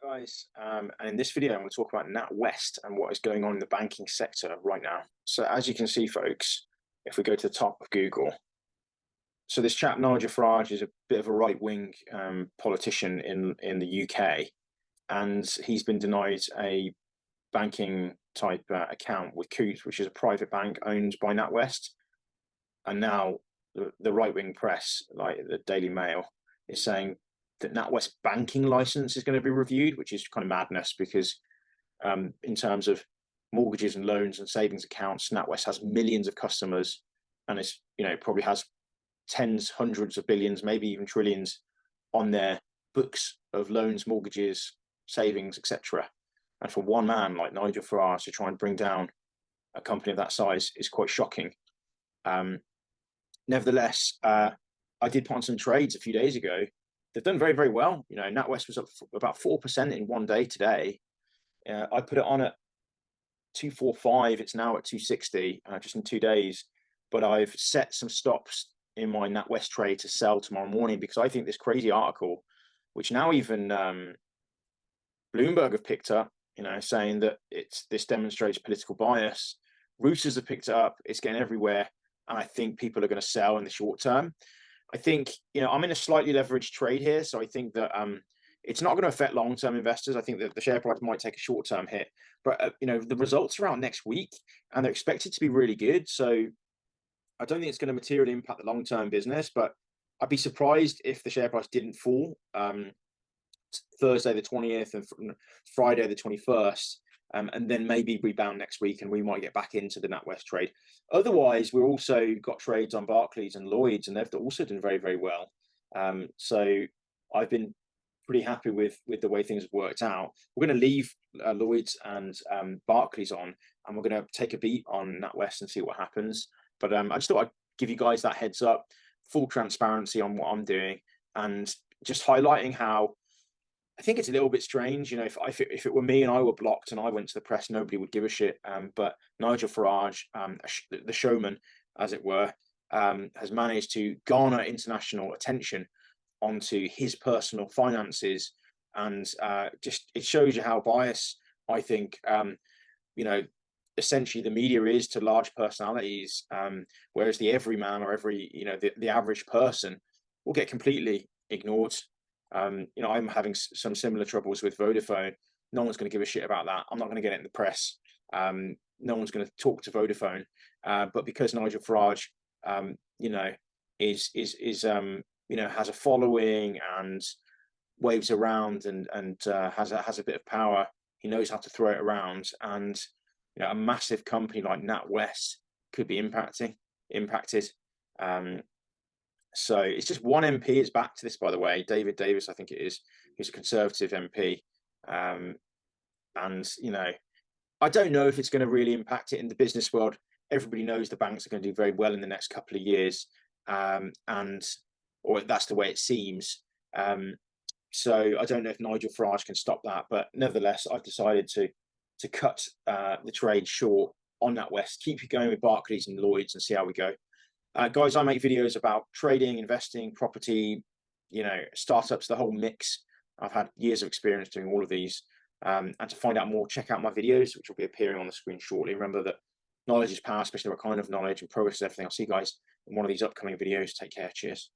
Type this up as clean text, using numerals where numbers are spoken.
Hi guys, and in this video I'm going to talk about NatWest and what is going on in the banking sector right now. So as you can see folks, if we go to the top of Google, so this chap Nigel Farage is a bit of a right-wing politician in the UK, and he's been denied a banking type account with Coutts, which is a private bank owned by NatWest. And now the right-wing press, like the Daily Mail, is saying that NatWest banking license is going to be reviewed, which is kind of madness because in terms of mortgages and loans and savings accounts, NatWest has millions of customers, and it's probably has tens, hundreds of billions, maybe even trillions on their books of loans, mortgages, savings, etc. And for one man like Nigel Farage to try and bring down a company of that size is quite shocking. Nevertheless, I did put on some trades a few days ago. They've done very, very well. NatWest was up about 4% in one day today. I put it on at 245. It's now at 260 just in 2 days. But I've set some stops in my NatWest trade to sell tomorrow morning because I think this crazy article, which now even Bloomberg have picked up, saying that this demonstrates political bias. Reuters have picked it up. It's getting everywhere. And I think people are going to sell in the short term. I think, I'm in a slightly leveraged trade here. So I think that it's not going to affect long-term investors. I think that the share price might take a short-term hit. But, the results are out next week and they're expected to be really good. So I don't think it's going to materially impact the long-term business. But I'd be surprised if the share price didn't fall Thursday the 20th and Friday the 21st. And then maybe rebound next week and we might get back into the NatWest trade. Otherwise, we've also got trades on Barclays and Lloyd's, and they've also done very, very well. So I've been pretty happy with the way things have worked out. We're going to leave Lloyd's and Barclays on, and we're going to take a beat on NatWest and see what happens. But I just thought I'd give you guys that heads up, full transparency on what I'm doing, and just highlighting how I think it's a little bit strange, if it were me and I were blocked and I went to the press, nobody would give a shit. But Nigel Farage, the showman, as it were, has managed to garner international attention onto his personal finances, and just it shows you how biased I think essentially the media is to large personalities, whereas the everyman or the average person will get completely ignored. I'm having some similar troubles with Vodafone. No one's going to give a shit about that. I'm not going to get it in the press. No one's going to talk to Vodafone. But because Nigel Farage, has a following and waves around and has a bit of power, he knows how to throw it around. And a massive company like NatWest could be impacted. So it's just one MP is back to this, by the way, David Davis, I think it is. He's a Conservative MP. And, I don't know if it's going to really impact it in the business world. Everybody knows the banks are going to do very well in the next couple of years. Or that's the way it seems. So I don't know if Nigel Farage can stop that. But nevertheless, I've decided to cut the trade short on NatWest, keep you going with Barclays and Lloyd's and see how we go. Guys, I make videos about trading, investing, property, startups, the whole mix. I've had years of experience doing all of these. And to find out more, check out my videos, which will be appearing on the screen shortly. Remember that knowledge is power, especially what kind of knowledge and progress and everything. I'll see you guys in one of these upcoming videos. Take care. Cheers.